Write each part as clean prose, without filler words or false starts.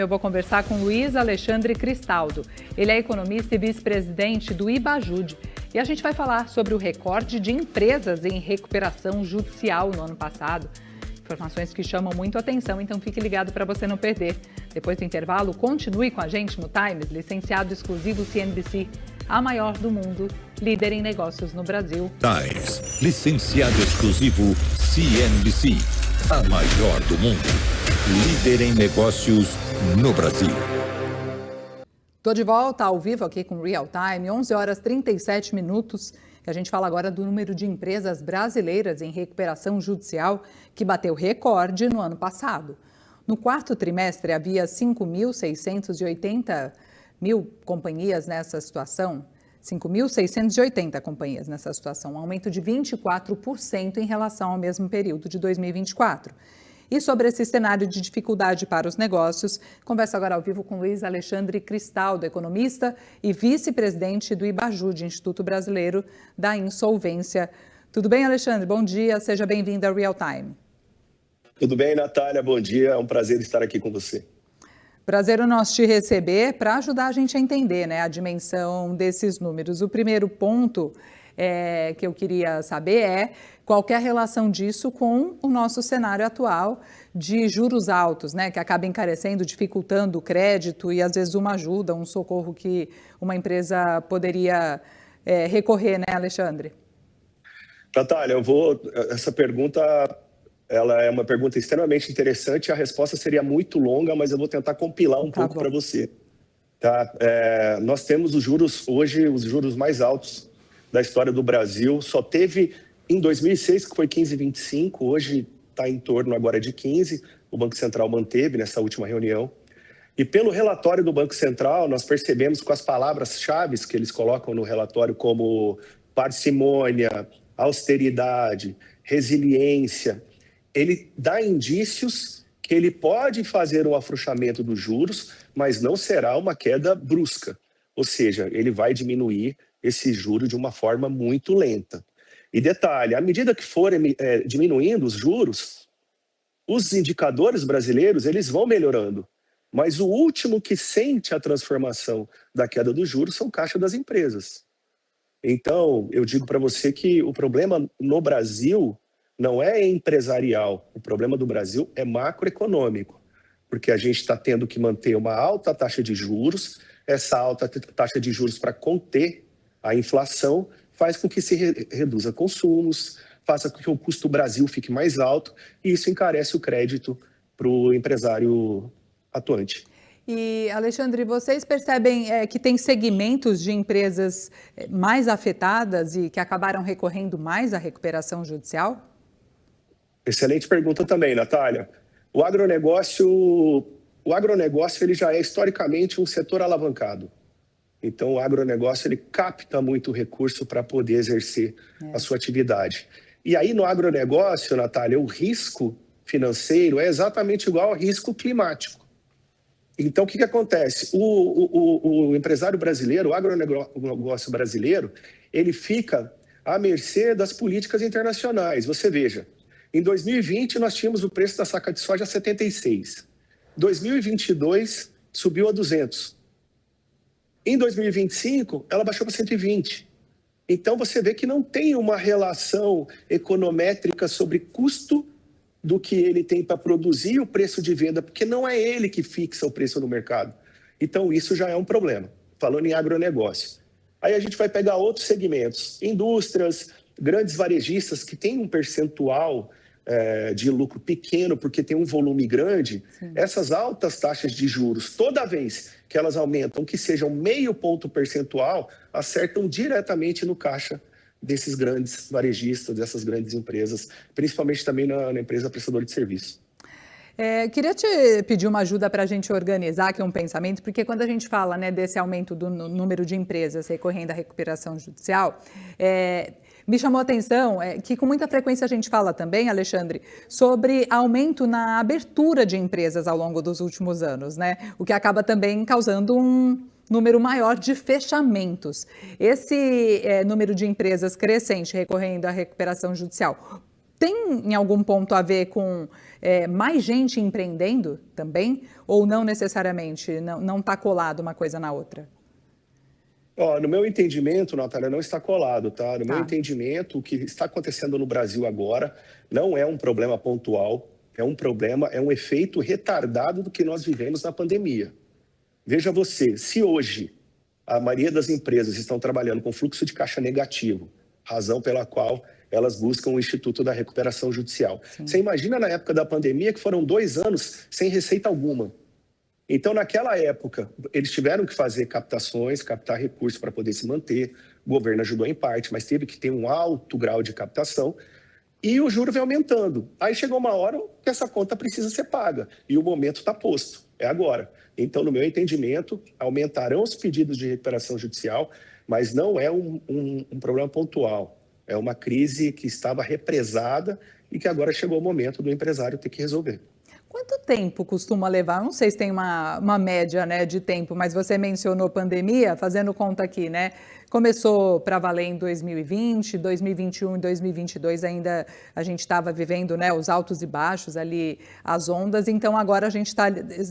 Eu vou conversar com Luiz Alexandre Cristaldo. Ele é economista e vice-presidente do Ibajude. E a gente vai falar sobre o recorde de empresas em recuperação judicial no ano passado. Informações que chamam muito a atenção, então fique ligado para você não perder. Depois do intervalo, continue com a gente no Times, licenciado exclusivo CNBC, a maior do mundo, líder em negócios no Brasil. Times, licenciado exclusivo CNBC, a maior do mundo, líder em negócios no Brasil. Estou de volta ao vivo aqui com Real Time, 11 horas 37 minutos. A gente fala agora do número de empresas brasileiras em recuperação judicial que bateu recorde no ano passado. No quarto trimestre, havia 5.680 companhias nessa situação, 5.680 companhias nessa situação, um aumento de 24% em relação ao mesmo período de 2024. E sobre esse cenário de dificuldade para os negócios, converso agora ao vivo com Luiz Alexandre Cristaldo, economista e vice-presidente do Ibajude, Instituto Brasileiro da Insolvência. Tudo bem, Alexandre? Bom dia, seja bem-vindo ao Real Time. Tudo bem, Natália? Bom dia, é um prazer estar aqui com você. Prazer o nosso te receber para ajudar a gente a entender, né, a dimensão desses números. O primeiro ponto que eu queria saber é qual que é a relação disso com o nosso cenário atual de juros altos, né, que acaba encarecendo, dificultando o crédito e às vezes uma ajuda, um socorro que uma empresa poderia recorrer, né, Alexandre? Natália, essa pergunta, ela é uma pergunta extremamente interessante, a resposta seria muito longa, mas eu vou tentar compilar um pouco para você. Tá? Nós temos os juros mais altos da história do Brasil, só teve em 2006, que foi 15,25, hoje está em torno agora de 15, o Banco Central manteve nessa última reunião. E pelo relatório do Banco Central, nós percebemos com as palavras-chave que eles colocam no relatório como parcimônia, austeridade, resiliência, ele dá indícios que ele pode fazer um afrouxamento dos juros, mas não será uma queda brusca. Ou seja, ele vai diminuir esse juro de uma forma muito lenta. E detalhe, à medida que forem diminuindo os juros, os indicadores brasileiros eles vão melhorando. Mas o último que sente a transformação da queda dos juros são o caixa das empresas. Então, eu digo para você que o problema no Brasil não é empresarial. O problema do Brasil é macroeconômico, porque a gente está tendo que manter uma alta taxa de juros. Essa alta taxa de juros para conter a inflação faz com que se reduza consumos, faça com que o custo do Brasil fique mais alto e isso encarece o crédito para o empresário atuante. E, Alexandre, vocês percebem que tem segmentos de empresas mais afetadas e que acabaram recorrendo mais à recuperação judicial? Excelente pergunta também, Natália. O agronegócio ele já é historicamente um setor alavancado. Então, o agronegócio ele capta muito recurso para poder exercer a sua atividade. E aí, no agronegócio, Natália, o risco financeiro é exatamente igual ao risco climático. Então, o que acontece? O empresário brasileiro, o agronegócio brasileiro, ele fica à mercê das políticas internacionais. Você veja, em 2020, nós tínhamos o preço da saca de soja a 76. Em 2022, subiu a 200. Em 2025, ela baixou para 120. Então, você vê que não tem uma relação econométrica sobre custo do que ele tem para produzir e o preço de venda, porque não é ele que fixa o preço no mercado. Então, isso já é um problema, falando em agronegócio. Aí a gente vai pegar outros segmentos, indústrias, grandes varejistas que têm um percentual de lucro pequeno, porque tem um volume grande. Sim. Essas altas taxas de juros, toda vez que elas aumentam, que sejam 0,5 ponto percentual, acertam diretamente no caixa desses grandes varejistas, dessas grandes empresas, principalmente também na empresa prestadora de serviço. Queria te pedir uma ajuda para a gente organizar aqui um pensamento, porque quando a gente fala, né, desse aumento do número de empresas recorrendo à recuperação judicial, me chamou a atenção que com muita frequência a gente fala também, Alexandre, sobre aumento na abertura de empresas ao longo dos últimos anos, né? O que acaba também causando um número maior de fechamentos. Esse número de empresas crescente recorrendo à recuperação judicial Tem em algum ponto a ver com mais gente empreendendo também? Ou não necessariamente? Não está colado uma coisa na outra? No meu entendimento, Natália, não está colado, tá? No meu Tá. entendimento, o que está acontecendo no Brasil agora não é um problema pontual, é um efeito retardado do que nós vivemos na pandemia. Veja você, se hoje a maioria das empresas estão trabalhando com fluxo de caixa negativo, razão pela qual elas buscam o Instituto da Recuperação Judicial. Sim. Você imagina na época da pandemia que foram 2 anos sem receita alguma. Então, naquela época, eles tiveram que fazer captações, captar recursos para poder se manter. O governo ajudou em parte, mas teve que ter um alto grau de captação. E o juro vem aumentando. Aí chegou uma hora que essa conta precisa ser paga. E o momento está posto. É agora. Então, no meu entendimento, aumentarão os pedidos de recuperação judicial, mas não é um problema pontual. É uma crise que estava represada e que agora chegou o momento do empresário ter que resolver. Quanto tempo costuma levar? Eu não sei se tem uma média, né, de tempo, mas você mencionou pandemia, fazendo conta aqui, né? Começou para valer em 2020, 2021 e 2022 ainda a gente estava vivendo, né, os altos e baixos ali, as ondas. Então agora a gente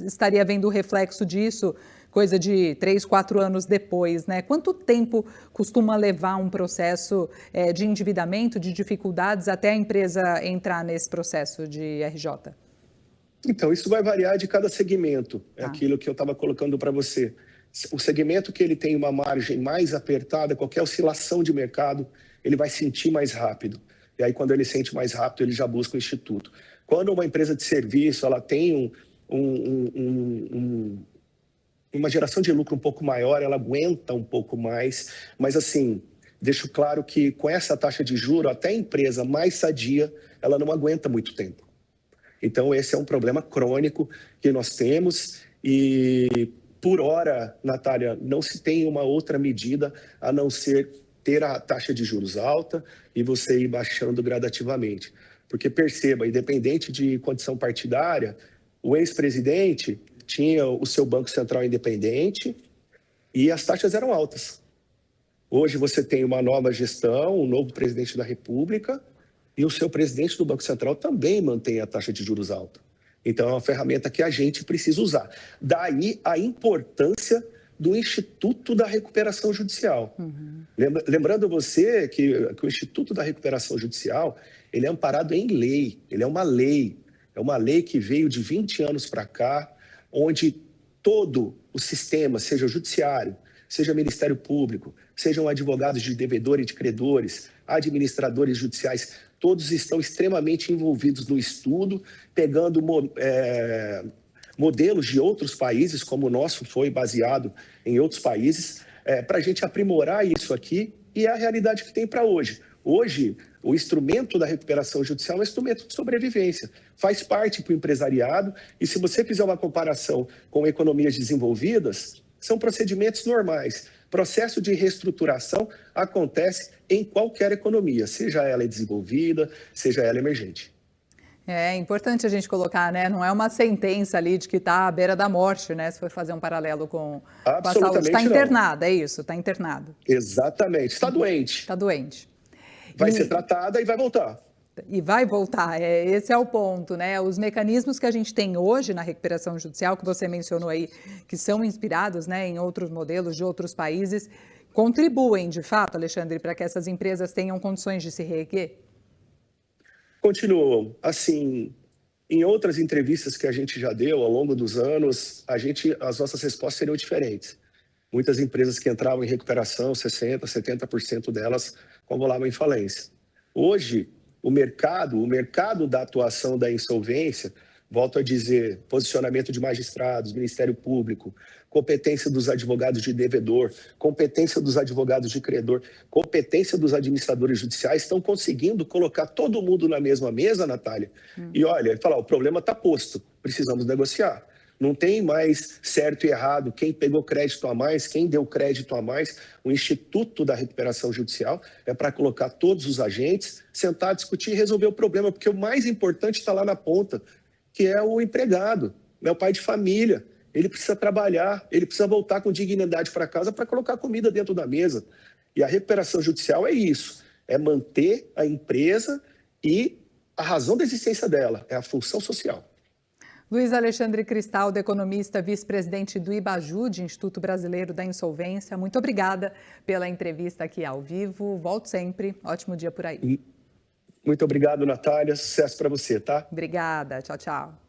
estaria vendo o reflexo disso, coisa de 3, 4 anos depois, né? Quanto tempo costuma levar um processo de endividamento, de dificuldades, até a empresa entrar nesse processo de RJ? Então, isso vai variar de cada segmento. É aquilo que eu estava colocando para você. O segmento que ele tem uma margem mais apertada, qualquer oscilação de mercado, ele vai sentir mais rápido. E aí, quando ele sente mais rápido, ele já busca o instituto. Quando uma empresa de serviço ela tem uma geração de lucro um pouco maior, ela aguenta um pouco mais. Mas, assim, deixo claro que com essa taxa de juros, até a empresa mais sadia, ela não aguenta muito tempo. Então, esse é um problema crônico que nós temos e, por hora, Natália, não se tem uma outra medida a não ser ter a taxa de juros alta e você ir baixando gradativamente. Porque, perceba, independente de condição partidária, o ex-presidente tinha o seu Banco Central independente e as taxas eram altas. Hoje você tem uma nova gestão, um novo presidente da República, e o seu presidente do Banco Central também mantém a taxa de juros alta. Então, é uma ferramenta que a gente precisa usar. Daí a importância do Instituto da Recuperação Judicial. Lembrando você que o Instituto da Recuperação Judicial, ele é amparado em lei, ele é uma lei. É uma lei que veio de 20 anos para cá, onde todo o sistema, seja o judiciário, seja o Ministério Público, sejam advogados de devedores e de credores, administradores judiciais, todos estão extremamente envolvidos no estudo, pegando modelos de outros países, como o nosso foi baseado em outros países, para a gente aprimorar isso aqui, e é a realidade que tem para hoje. Hoje, o instrumento da recuperação judicial é um instrumento de sobrevivência, faz parte para o empresariado, e se você fizer uma comparação com economias desenvolvidas, são procedimentos normais. Processo de reestruturação acontece em qualquer economia, seja ela desenvolvida, seja ela emergente. É importante a gente colocar, né? Não é uma sentença ali de que está à beira da morte, né? Se for fazer um paralelo com a saúde. Está internada, é isso, está internado. Exatamente, está doente. Está doente. Vai ser tratada e vai voltar. E vai voltar, esse é o ponto, né? Os mecanismos que a gente tem hoje na recuperação judicial, que você mencionou aí, que são inspirados, né, em outros modelos de outros países, contribuem, de fato, Alexandre, para que essas empresas tenham condições de se reerguer? Continuam. Assim, em outras entrevistas que a gente já deu ao longo dos anos, as nossas respostas seriam diferentes. Muitas empresas que entravam em recuperação, 60%, 70% delas convolavam em falência. Hoje, o mercado da atuação da insolvência, volto a dizer, posicionamento de magistrados, Ministério Público, competência dos advogados de devedor, competência dos advogados de credor, competência dos administradores judiciais, estão conseguindo colocar todo mundo na mesma mesa, Natália, e olha, falar, o problema está posto, precisamos negociar. Não tem mais certo e errado, quem pegou crédito a mais, quem deu crédito a mais. O Instituto da Recuperação Judicial é para colocar todos os agentes, sentar, discutir e resolver o problema, porque o mais importante está lá na ponta, que é o empregado, é o pai de família. Ele precisa trabalhar, ele precisa voltar com dignidade para casa para colocar comida dentro da mesa. E a recuperação judicial é isso, é manter a empresa e a razão da existência dela, é a função social. Luiz Alexandre Cristaldo, economista, vice-presidente do IBAJUD, Instituto Brasileiro da Insolvência. Muito obrigada pela entrevista aqui ao vivo. Volte sempre. Ótimo dia por aí. Muito obrigado, Natália. Sucesso para você, tá? Obrigada. Tchau, tchau.